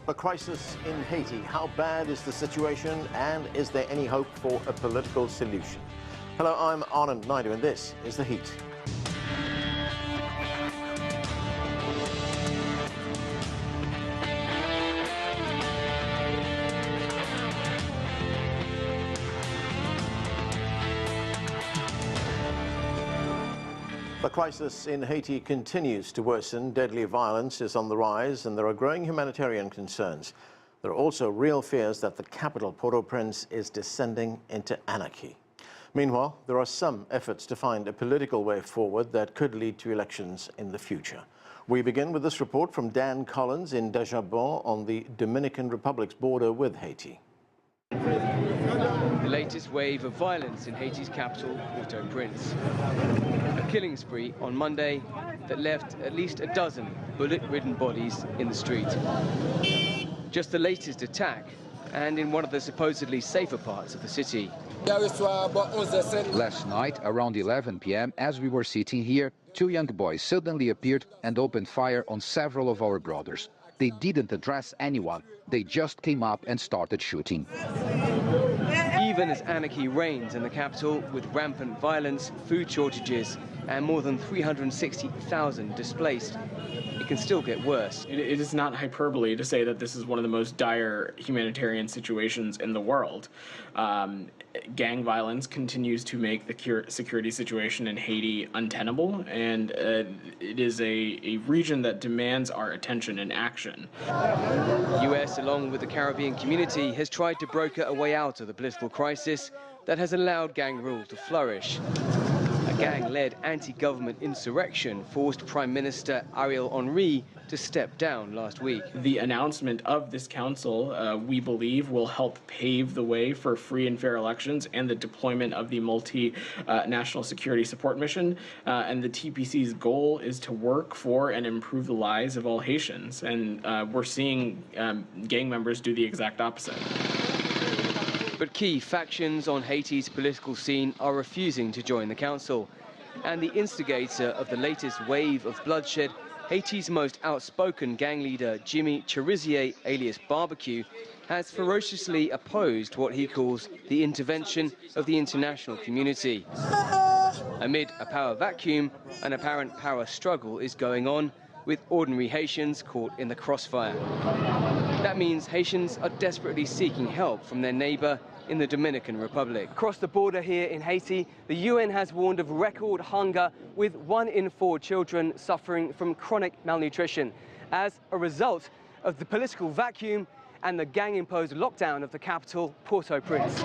The crisis in Haiti. How bad is the situation, and is there any hope for a political solution? Hello, I'm Anand Naidu, and this is The Heat. The crisis in Haiti continues to worsen. Deadly violence is on the rise, and there are growing humanitarian concerns. There are also real fears that the capital, Port-au-Prince, is descending into anarchy. Meanwhile, there are some efforts to find a political way forward that could lead to elections in the future. We begin with this report from Dan Collins in Dajabon on the Dominican Republic's border with Haiti. The latest wave of violence in Haiti's capital, Port-au-Prince. A killing spree on Monday that left at least a dozen bullet-ridden bodies in the street. Just the latest attack, and in one of the supposedly safer parts of the city. Last night, around 11 p.m., as we were sitting here, two young boys suddenly appeared and opened fire on several of our brothers. They didn't address anyone. They just came up and started shooting. Even as anarchy reigns in the capital, with rampant violence, food shortages, and more than 360,000 displaced, it can still get worse. It is not hyperbole to say that this is one of the most dire humanitarian situations in the world. Gang violence continues to make the security situation in Haiti untenable, and it is a region that demands our attention and action. The US, along with the Caribbean community, has tried to broker a way out of the political crisis that has allowed gang rule to flourish. A gang-led anti-government insurrection forced Prime Minister Ariel Henry to step down last week. The announcement of this council, we believe, will help pave the way for free and fair elections and the deployment of the multi-national security support mission. And the TPC's goal is to work for and improve the lives of all Haitians. And we're seeing gang members do the exact opposite. But key factions on Haiti's political scene are refusing to join the council. And the instigator of the latest wave of bloodshed, Haiti's most outspoken gang leader, Jimmy Cherizier, alias Barbecue, has ferociously opposed what he calls the intervention of the international community. Amid a power vacuum, an apparent power struggle is going on, with ordinary Haitians caught in the crossfire. That means Haitians are desperately seeking help from their neighbor in the Dominican Republic. Across the border here in Haiti, the UN has warned of record hunger, with 1 in 4 children suffering from chronic malnutrition as a result of the political vacuum and the gang-imposed lockdown of the capital, Port-au-Prince.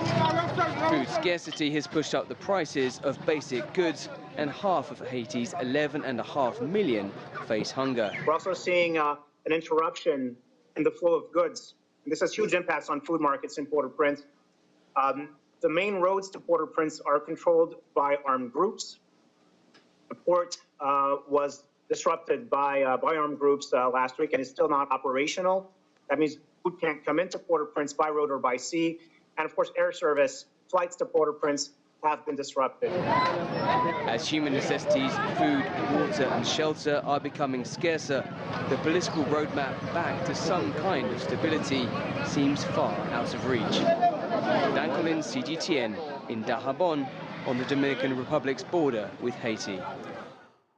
Food scarcity has pushed up the prices of basic goods, and half of Haiti's 11.5 million face hunger. We're also seeing an interruption in the flow of goods. This has huge impacts on food markets in Port-au-Prince. The main roads to Port-au-Prince are controlled by armed groups. The port was disrupted by armed groups last week and is still not operational. That means food can't come into Port-au-Prince by road or by sea. And of course, air service, flights to Port-au-Prince have been disrupted. As human necessities, food, water and shelter are becoming scarcer, the political roadmap back to some kind of stability seems far out of reach. Dan Collins, CGTN, in Dajabon, on the Dominican Republic's border with Haiti.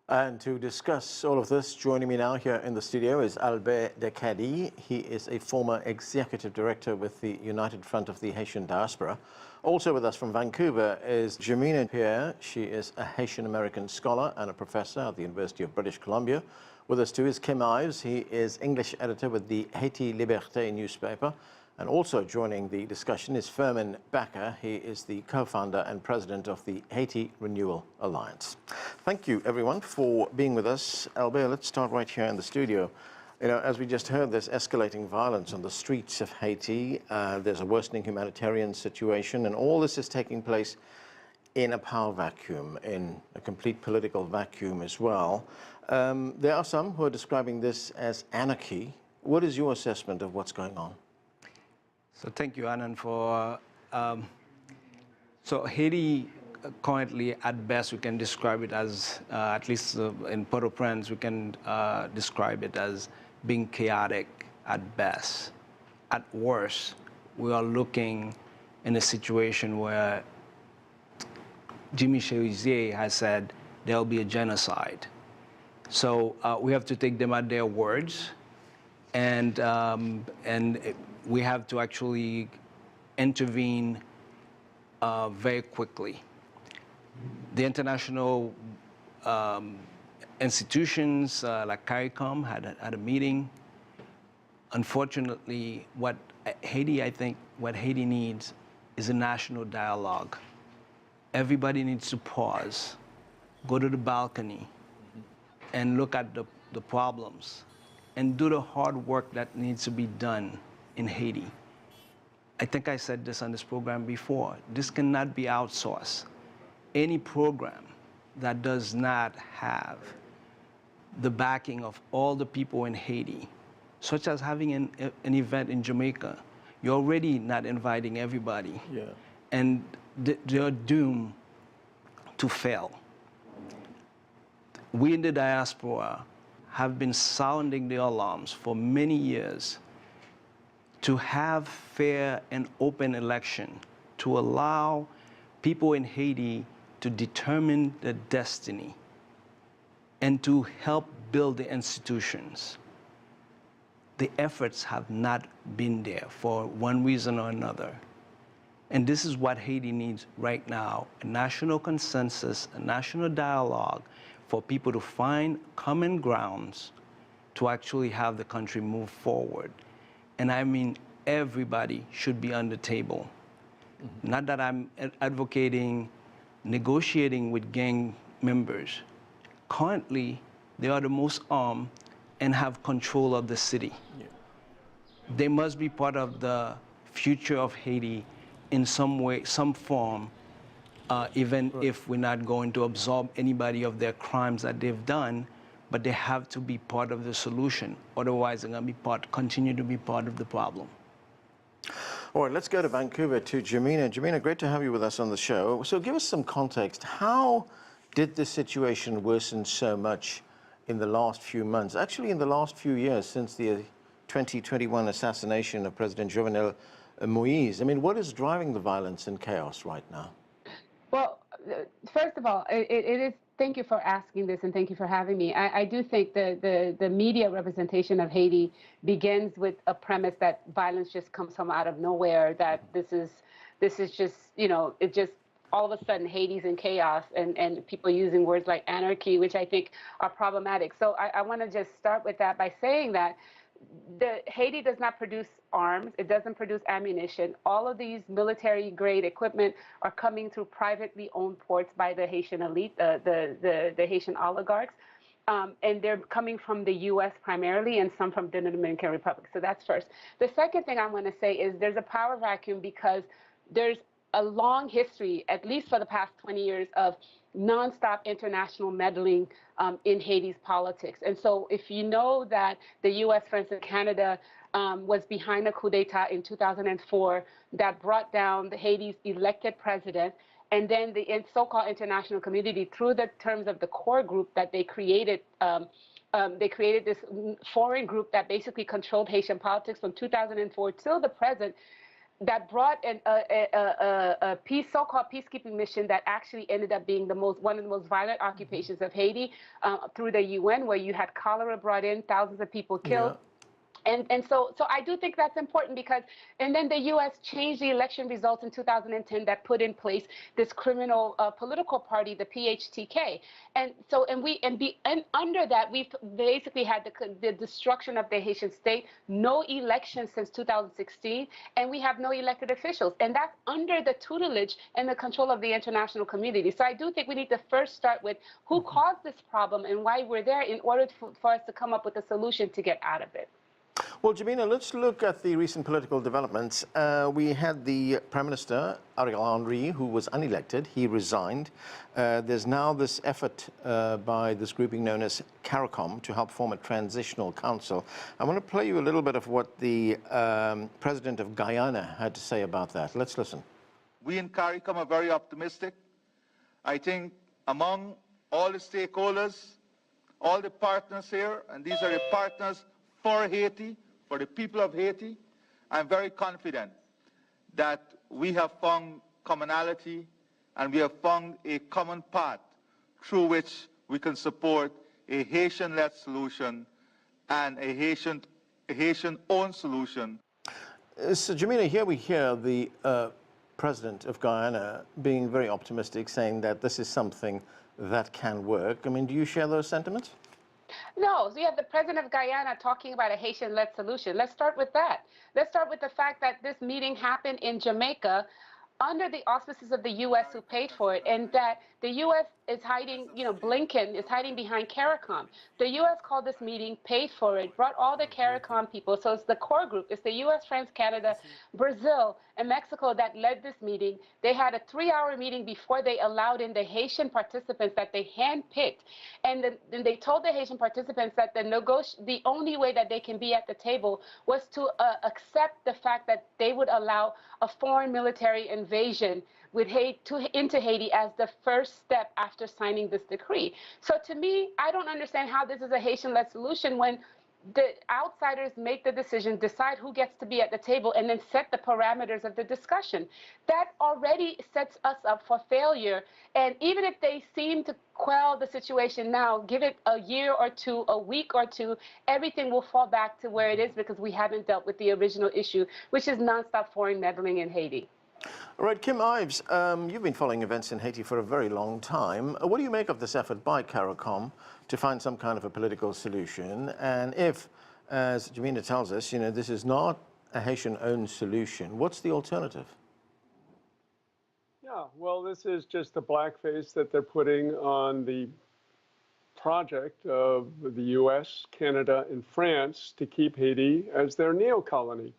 And to discuss all of this, joining me now here in the studio is Albert Decady. He is a former executive director with the United Front of the Haitian Diaspora. Also with us from Vancouver is Jemina Pierre. She is a Haitian-American scholar and a professor at the University of British Columbia. With us too is Kim Ives. He is English editor with the Haiti Liberté newspaper. And also joining the discussion is Firmin Bakker. He is the co-founder and president of the Haiti Renewal Alliance. Thank you, everyone, for being with us. Albert, let's start right here in the studio. You know, as we just heard, there's escalating violence on the streets of Haiti. There's a worsening humanitarian situation, and all this is taking place in a power vacuum, in a complete political vacuum as well. There are some who are describing this as anarchy. What is your assessment of what's going on? So thank you, Anand, for so Haiti currently, at best, we can describe it as, at least in Port-au-Prince, we can describe it as being chaotic at best. at worst, we are looking in a situation where Jimmy Cherizier has said there'll be a genocide. So we have to take them at their words, and we have to actually intervene very quickly. The international institutions like CARICOM had a meeting. Unfortunately, I think what Haiti needs is a national dialogue. Everybody needs to pause, go to the balcony, and look at the problems, and do the hard work that needs to be done in Haiti. I think I said this on this program before. This cannot be outsourced. Any program that does not have the backing of all the people in Haiti, such as having an event in Jamaica, you're already not inviting everybody. Yeah. And they're doomed to fail. We in the diaspora have been sounding the alarms for many years to have fair and open election, to allow people in Haiti to determine their destiny and to help build the institutions. The efforts have not been there for one reason or another. And this is what Haiti needs right now, a national consensus, a national dialogue for people to find common grounds to actually have the country move forward. And I mean, everybody should be on the table. Mm-hmm. Not that I'm advocating negotiating with gang members. Currently, they are the most armed and have control of the city. Yeah. They must be part of the future of Haiti in some way, some form, even if we're not going to absolve anybody of their crimes that they've done, but they have to be part of the solution. Otherwise, they're going to continue to be part of the problem. All right, let's go to Vancouver to Jamina. Jamina, great to have you with us on the show. So give us some context. How did the situation worsen so much in the last few months? Actually, in the last few years, since the 2021 assassination of President Jovenel Moïse. I mean, what is driving the violence and chaos right now? Well, first of all, it is. Thank you for asking this, and thank you for having me. I do think the media representation of Haiti begins with a premise that violence just comes from out of nowhere. That this is just, you know, it just all of a sudden Haiti's in chaos, and people using words like anarchy, which I think are problematic. So I want to just start with that by saying that Haiti does not produce arms. It doesn't produce ammunition. All of these military-grade equipment are coming through privately owned ports by the Haitian elite, the Haitian oligarchs, and they're coming from the U.S. primarily, and some from the Dominican Republic. So that's first. The second thing I want to say is there's a power vacuum because there's a long history, at least for the past 20 years, of nonstop international meddling in Haiti's politics. And so if you know that the U.S., for instance, Canada was behind a coup d'etat in 2004 that brought down Haiti's elected president, and then the so-called international community, through the terms of the core group that they created this foreign group that basically controlled Haitian politics from 2004 till the present, that brought a so-called peacekeeping mission that actually ended up being one of the most violent occupations of Haiti through the UN, where you had cholera brought in, thousands of people killed. Yeah. And so I do think that's important because, and then the U.S. changed the election results in 2010 that put in place this criminal political party, the PHTK. And so, and under that, we've basically had the destruction of the Haitian state, no elections since 2016, and we have no elected officials. And that's under the tutelage and the control of the international community. So I do think we need to first start with who caused this problem and why we're there in order for us to come up with a solution to get out of it. Well, Jamina, let's look at the recent political developments. We had the Prime Minister, Ariel Henry, who was unelected. He resigned. There's now this effort by this grouping known as CARICOM to help form a transitional council. I want to play you a little bit of what the president of Guyana had to say about that. Let's listen. We in CARICOM are very optimistic. I think among all the stakeholders, all the partners here, and these are the partners for Haiti, for the people of Haiti, I'm very confident that we have found commonality and we have found a common path through which we can support a Haitian-led solution and a Haitian-owned solution. So, Jamila, here we hear the president of Guyana being very optimistic, saying that this is something that can work. I mean, do you share those sentiments? No, so you have the president of Guyana talking about a Haitian-led solution. Let's start with that. Let's start with the fact that this meeting happened in Jamaica under the auspices of the U.S. who paid for it, and that the U.S. is hiding, Blinken is hiding behind CARICOM. The U.S. called this meeting, paid for it, brought all the CARICOM people. So it's the core group. It's the U.S., France, Canada, Brazil, and Mexico that led this meeting. They had a 3-hour meeting before they allowed in the Haitian participants that they handpicked. And then they told the Haitian participants that the only way that they can be at the table was to accept the fact that they would allow a foreign military invasion into Haiti as the first step after signing this decree. So to me, I don't understand how this is a Haitian-led solution when the outsiders make the decision, decide who gets to be at the table, and then set the parameters of the discussion. That already sets us up for failure. And even if they seem to quell the situation now, give it a year or two, a week or two, everything will fall back to where it is because we haven't dealt with the original issue, which is nonstop foreign meddling in Haiti. All right, Kim Ives, you've been following events in Haiti for a very long time. What do you make of this effort by CARICOM to find some kind of a political solution? And if, as Jamina tells us, this is not a Haitian-owned solution, what's the alternative? Yeah, well, this is just a blackface that they're putting on the project of the U.S., Canada, and France to keep Haiti as their neo-colony.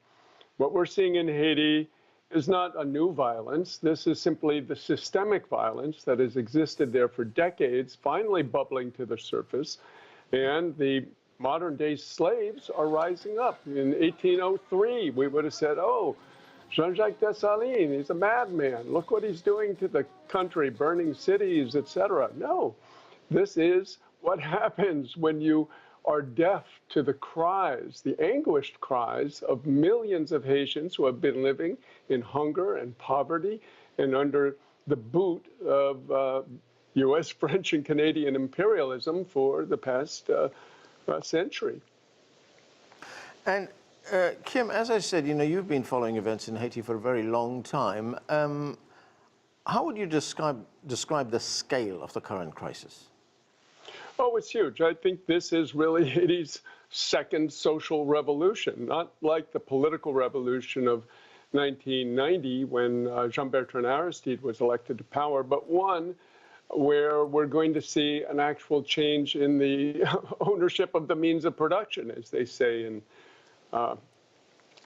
What we're seeing in Haiti is not a new violence. This is simply the systemic violence that has existed there for decades, finally bubbling to the surface. And the modern-day slaves are rising up. In 1803, we would have said, oh, Jean-Jacques Dessalines, he's a madman. Look what he's doing to the country, burning cities, etc. No, this is what happens when you are deaf to the cries, the anguished cries of millions of Haitians who have been living in hunger and poverty and under the boot of U.S., French, and Canadian imperialism for the past century. And Kim, as I said, you've been following events in Haiti for a very long time. How would you describe the scale of the current crisis? Oh, it's huge. I think this is really Haiti's second social revolution, not like the political revolution of 1990 when Jean-Bertrand Aristide was elected to power, but one where we're going to see an actual change in the ownership of the means of production, as they say in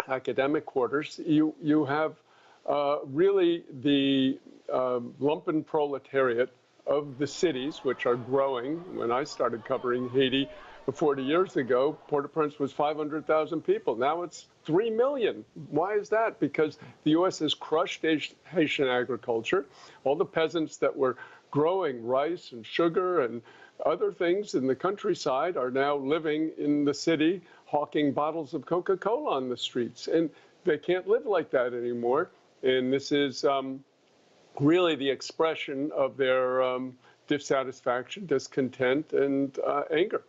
academic quarters. You have really the lumpen proletariat of the cities, which are growing. When I started covering Haiti 40 years ago, Port-au-Prince was 500,000 people. Now it's 3 million. Why is that? Because the U.S. has crushed Haitian agriculture. All the peasants that were growing rice and sugar and other things in the countryside are now living in the city, hawking bottles of Coca-Cola on the streets. And they can't live like that anymore. And this is really the expression of their dissatisfaction, discontent, and anger.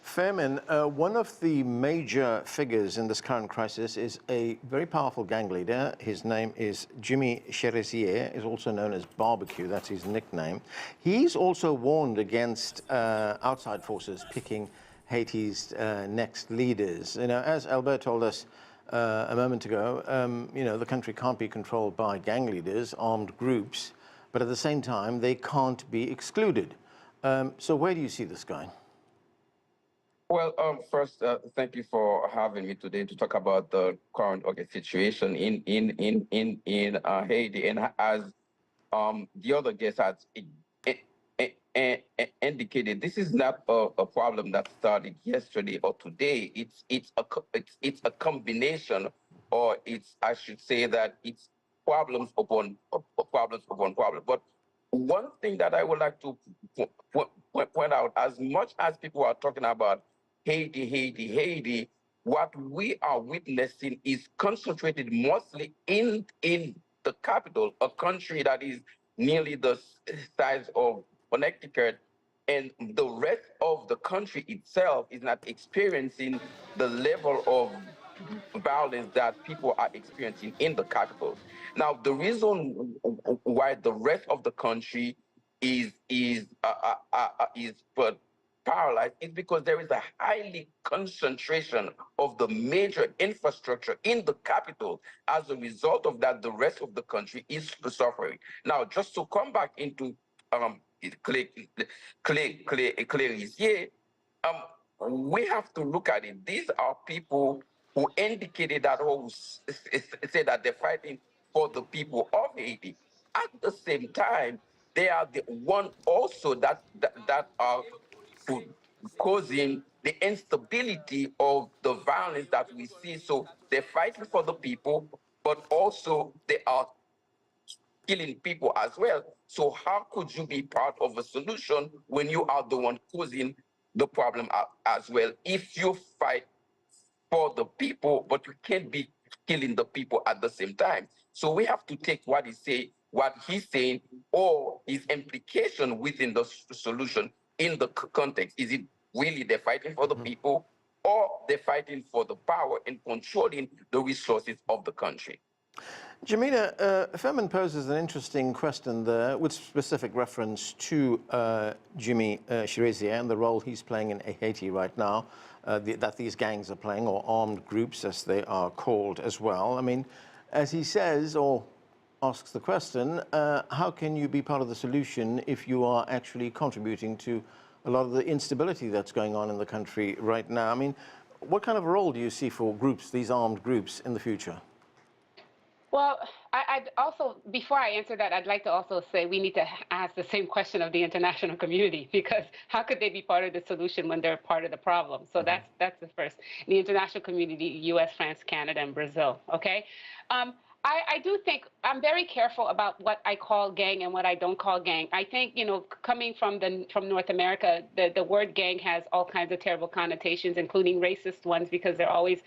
Fairman, one of the major figures in this current crisis is a very powerful gang leader. His name is Jimmy Cherizier, is also known as Barbecue, that's his nickname. He's also warned against outside forces picking Haiti's next leaders. As Albert told us a moment ago, the country can't be controlled by gang leaders, armed groups, but at the same time, they can't be excluded. So where do you see this going? Well, first, thank you for having me today to talk about the current situation in Haiti. And as the other guest has indicated, this is not a problem that started yesterday or today. It's a combination, or I should say that it's problems upon problems upon problems. But one thing that I would like to point out, as much as people are talking about Haiti, what we are witnessing is concentrated mostly in the capital, a country that is nearly the size of Connecticut, and the rest of the country itself is not experiencing the level of violence that people are experiencing in the capital. Now, the reason why the rest of the country is but paralyzed is because there is a highly concentration of the major infrastructure in the capital. As a result of that, the rest of the country is suffering. Now, just to come back into Clarice, we have to look at it. These are people who indicated that, or say that they're fighting for the people of Haiti. At the same time, they are the one also that are causing the instability of the violence that we see. So they're fighting for the people, but also they are killing people as well. So how could you be part of a solution when you are the one causing the problem as well? If you fight for the people, but you can't be killing the people at the same time. So we have to take what he's saying, or his implication within the solution in the context. Is it really they're fighting for the people, or they're fighting for the power and controlling the resources of the country? Jamila, Femin poses an interesting question there with specific reference to Jimmy Chirizier and the role he's playing in Haiti right now, that these gangs are playing, or armed groups as they are called as well. I mean, as he says, or asks the question, how can you be part of the solution if you are actually contributing to a lot of the instability that's going on in the country right now? I mean, what kind of role do you see for groups, these armed groups, in the future? Well, I'd also, before I answer that, I'd like to also say we need to ask the same question of the international community, because how could they be part of the solution when they're part of the problem? So that's the first. The international community, US, France, Canada, and Brazil, okay? I do think I'm very careful about what I call gang and what I don't call gang. I think, you know, coming from North America, the word gang has all kinds of terrible connotations, including racist ones, because they're always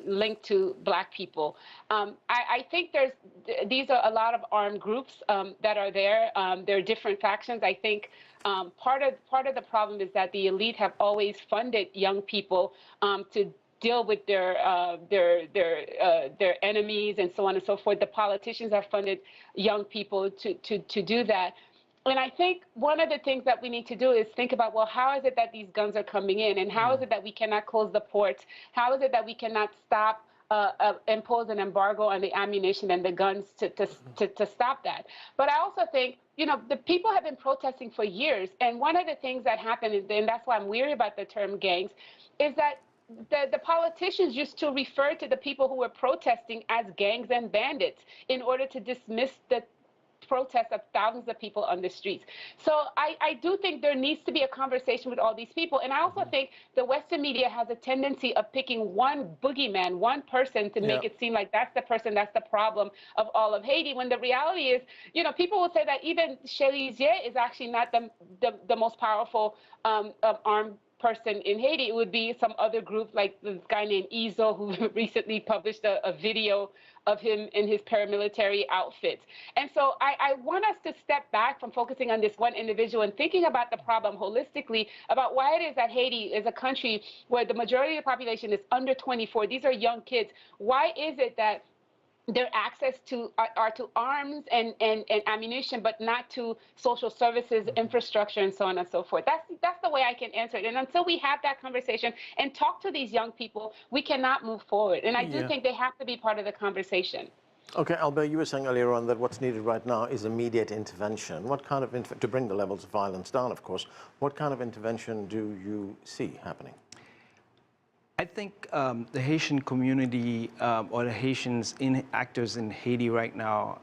linked to Black people. I think these are a lot of armed groups that are there. There are different factions. I think part of the problem is that the elite have always funded young people to deal with their enemies and so on and so forth. The politicians have funded young people to do that. And I think one of the things that we need to do is think about, well, how is it that these guns are coming in? And how is it that we cannot close the ports? How is it that we cannot stop, impose an embargo on the ammunition and the guns to stop that? But I also think, you know, the people have been protesting for years. And one of the things that happened, and that's why I'm weary about the term gangs, is that the politicians used to refer to the people who were protesting as gangs and bandits in order to dismiss the protests of thousands of people on the streets. So I do think there needs to be a conversation with all these people. And I also think the Western media has a tendency of picking one boogeyman, one person, to make it seem like that's the person, that's the problem of all of Haiti, when the reality is, you know, people will say that even Chirizier is actually not the most powerful armed person in Haiti. It would be some other group, like this guy named Izo, who recently published a video of him in his paramilitary outfits. And so I want us to step back from focusing on this one individual and thinking about the problem holistically, about why it is that Haiti is a country where the majority of the population is under 24. These are young kids. Why is it that their access to are to arms and ammunition, but not to social services, infrastructure, and so on and so forth? That's the way I can answer it. And until we have that conversation and talk to these young people, we cannot move forward. And I do think they have to be part of the conversation. Okay, Albert, you were saying earlier on that what's needed right now is immediate intervention. What kind of, to bring the levels of violence down, of course, what kind of intervention do you see happening? I think the Haitian community or the Haitians actors in Haiti right now,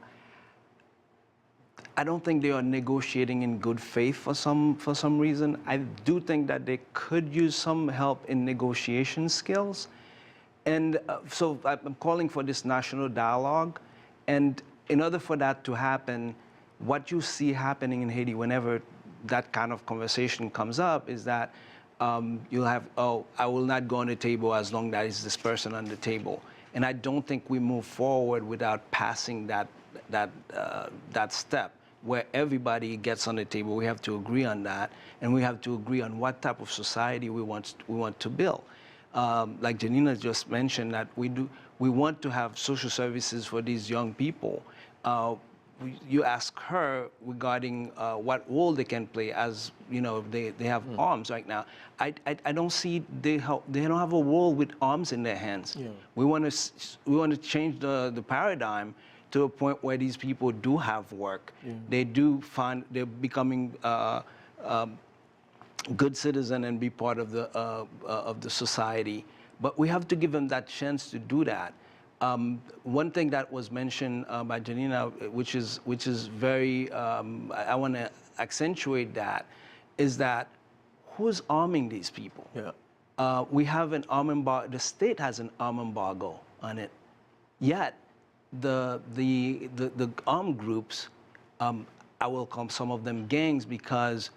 I don't think they are negotiating in good faith for some reason. I do think that they could use some help in negotiation skills. And so I'm calling for this national dialogue. And in order for that to happen, what you see happening in Haiti whenever that kind of conversation comes up is that you'll have, oh, I will not go on the table as long as there's this person on the table. And I don't think we move forward without passing that step where everybody gets on the table. We have to agree on that, and we have to agree on what type of society we want to build. Like Janina just mentioned, that we want to have social services for these young people. You ask her regarding what role they can play, as you know, they have arms right now. I don't see they don't have a role with arms in their hands. Yeah. We want to change the paradigm to a point where these people do have work. Yeah. They're becoming good citizen and be part of the society. But we have to give them that chance to do that. One thing that was mentioned by Janina, which is very, I want to accentuate that, is that who's arming these people? Yeah. We have an arm embargo. The state has an arm embargo on it. Yet the armed groups, I will call some of them gangs, because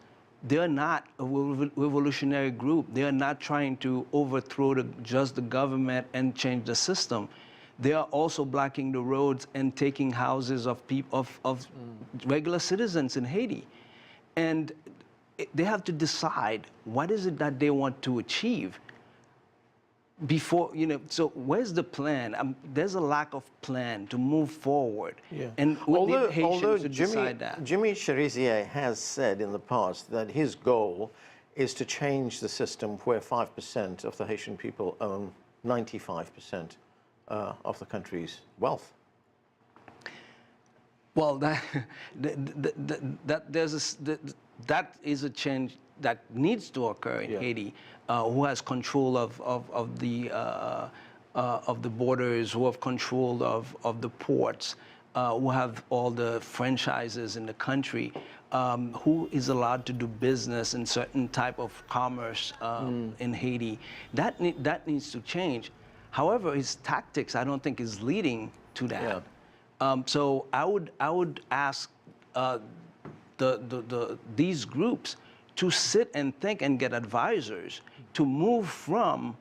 they're not a revolutionary group. They're not trying to overthrow just the government and change the system. They are also blocking the roads and taking houses of regular citizens in Haiti. And they have to decide what is it that they want to achieve before, you know, so where's the plan? There's a lack of plan to move forward. Yeah. And we need Haitians to decide that. Jimmy Cherizier has said in the past that his goal is to change the system where 5% of the Haitian people own 95% of the country's wealth. Well, that is a change that needs to occur in Haiti. Who has control of the borders, who have control of the ports, who have all the franchises in the country, who is allowed to do business in certain type of commerce in Haiti. That needs to change. However, his tactics, I don't think, is leading to that. Yeah. So I would ask these groups to sit and think and get advisors to move from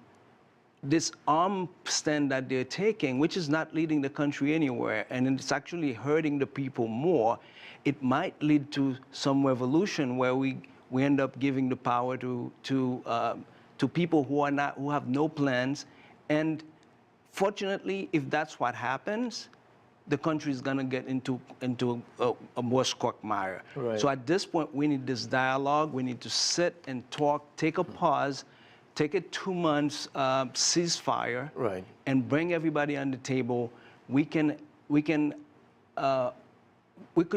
this arm stand that they're taking, which is not leading the country anywhere, and it's actually hurting the people more. It might lead to some revolution where we end up giving the power to people who have no plans. And fortunately, if that's what happens, the country is going to get into a worse quagmire. Right. So at this point, we need this dialogue. We need to sit and talk, take a pause, take a 2 months ceasefire, right, and bring everybody on the table. We could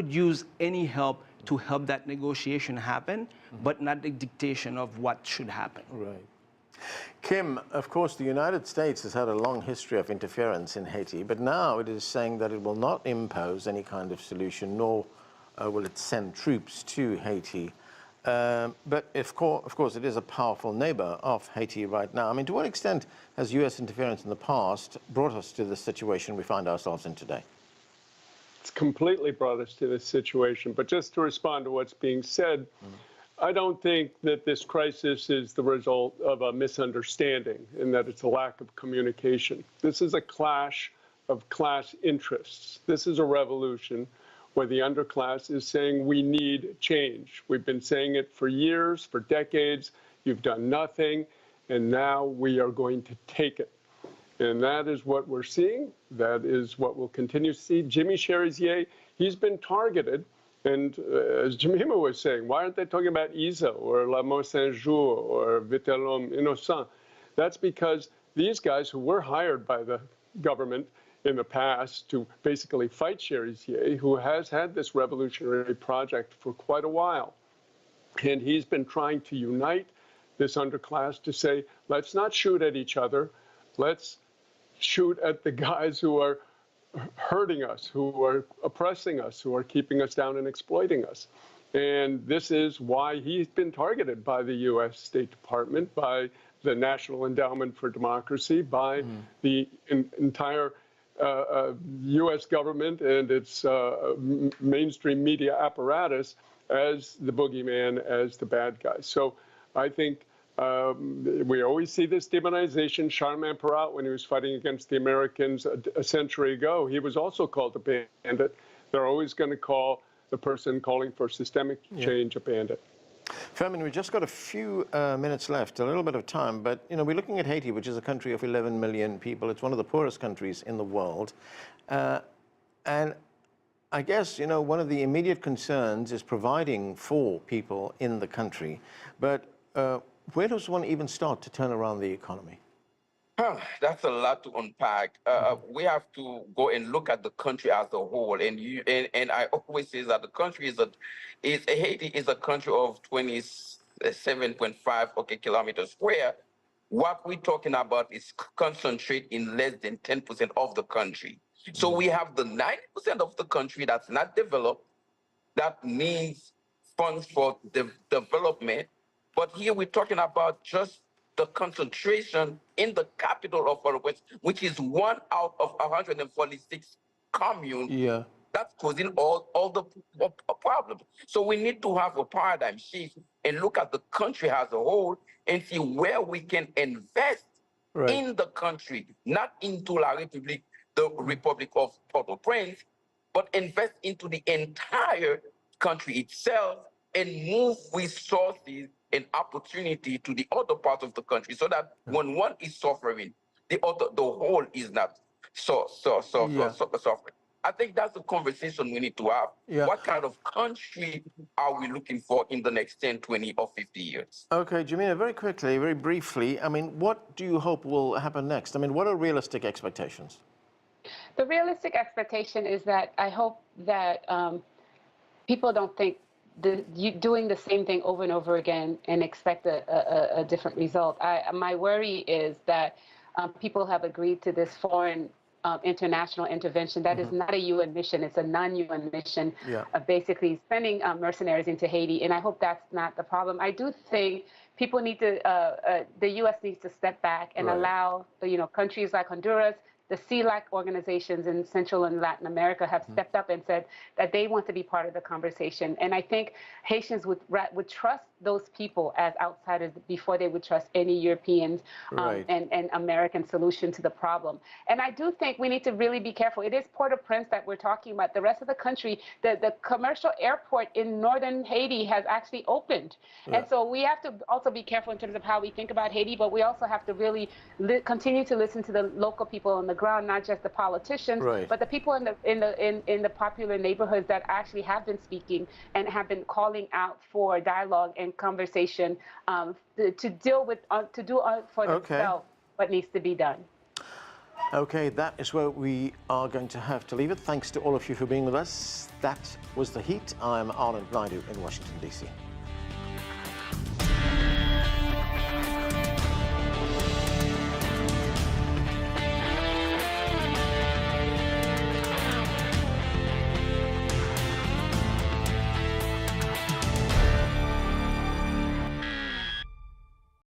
use any help to help that negotiation happen, but not the dictation of what should happen. Right. Kim, of course, the United States has had a long history of interference in Haiti, but now it is saying that it will not impose any kind of solution, nor will it send troops to Haiti. But of course, it is a powerful neighbor of Haiti right now. I mean, to what extent has U.S. interference in the past brought us to the situation we find ourselves in today? It's completely brought us to this situation. But just to respond to what's being said, I don't think that this crisis is the result of a misunderstanding and that it's a lack of communication. This is a clash of class interests. This is a revolution where the underclass is saying we need change. We've been saying it for years, for decades. You've done nothing, and now we are going to take it. And that is what we're seeing. That is what we'll continue to see. Jimmy Cherizier, he's been targeted. And as Jemima was saying, why aren't they talking about Isa or La Mort Saint-Jour or Vitellum Innocent? That's because these guys who were hired by the government in the past to basically fight Cherizier, who has had this revolutionary project for quite a while. And he's been trying to unite this underclass to say, let's not shoot at each other. Let's shoot at the guys who are hurting us, who are oppressing us, who are keeping us down and exploiting us. And this is why he's been targeted by the U.S. State Department, by the National Endowment for Democracy, by the entire U.S. government and its mainstream media apparatus as the boogeyman, as the bad guy. So I think We always see this demonization. Charles Perrault, when he was fighting against the Americans a century ago, he was also called a bandit. They're always going to call the person calling for systemic change a bandit. Fermin, we've just got a few minutes left, a little bit of time, but you know, we're looking at Haiti, which is a country of 11 million people. It's one of the poorest countries in the world. And I guess, you know, one of the immediate concerns is providing for people in the country. But where does one even start to turn around the economy? That's a lot to unpack. We have to go and look at the country as a whole. And I always say that the country Haiti is a country of 27.5 kilometers square. What we're talking about is concentrate in less than 10% of the country. So we have the 90% of the country that's not developed, that needs funds for development. But here we're talking about just the concentration in the capital of Port-au-Prince, which is 1 out of 146 communes. Yeah. That's causing all the problems. So we need to have a paradigm shift and look at the country as a whole and see where we can invest in the country, not into the Republic of Port-au-Prince, but invest into the entire country itself and move resources and opportunity to the other parts of the country, so that when one is suffering, the whole is not suffering. I think that's the conversation we need to have. Yeah. What kind of country are we looking for in the next 10, 20, or 50 years? Okay, Jamina, very quickly, very briefly, I mean, what do you hope will happen next? I mean, what are realistic expectations? The realistic expectation is that I hope that people don't think doing the same thing over and over again and expect a different result. My worry is that people have agreed to this foreign international intervention. That is not a UN mission. It's a non-UN mission of basically sending mercenaries into Haiti. And I hope that's not the problem. I do think people need to, the U.S. needs to step back and allow, you know, countries like Honduras, the CELAC organizations in Central and Latin America have stepped up and said that they want to be part of the conversation. And I think Haitians would trust those people as outsiders before they would trust any Europeans and American solution to the problem. And I do think we need to really be careful. It is Port-au-Prince that we're talking about. The rest of the country, the commercial airport in northern Haiti has actually opened. And so we have to also be careful in terms of how we think about Haiti, but we also have to really continue to listen to the local people on the ground, not just the politicians, but the people in the popular neighborhoods that actually have been speaking and have been calling out for dialogue and conversation to deal with, to do for themselves what needs to be done. Okay, that is where we are going to have to leave it. Thanks to all of you for being with us. That was The Heat. I'm Arnold Naidu in Washington, D.C.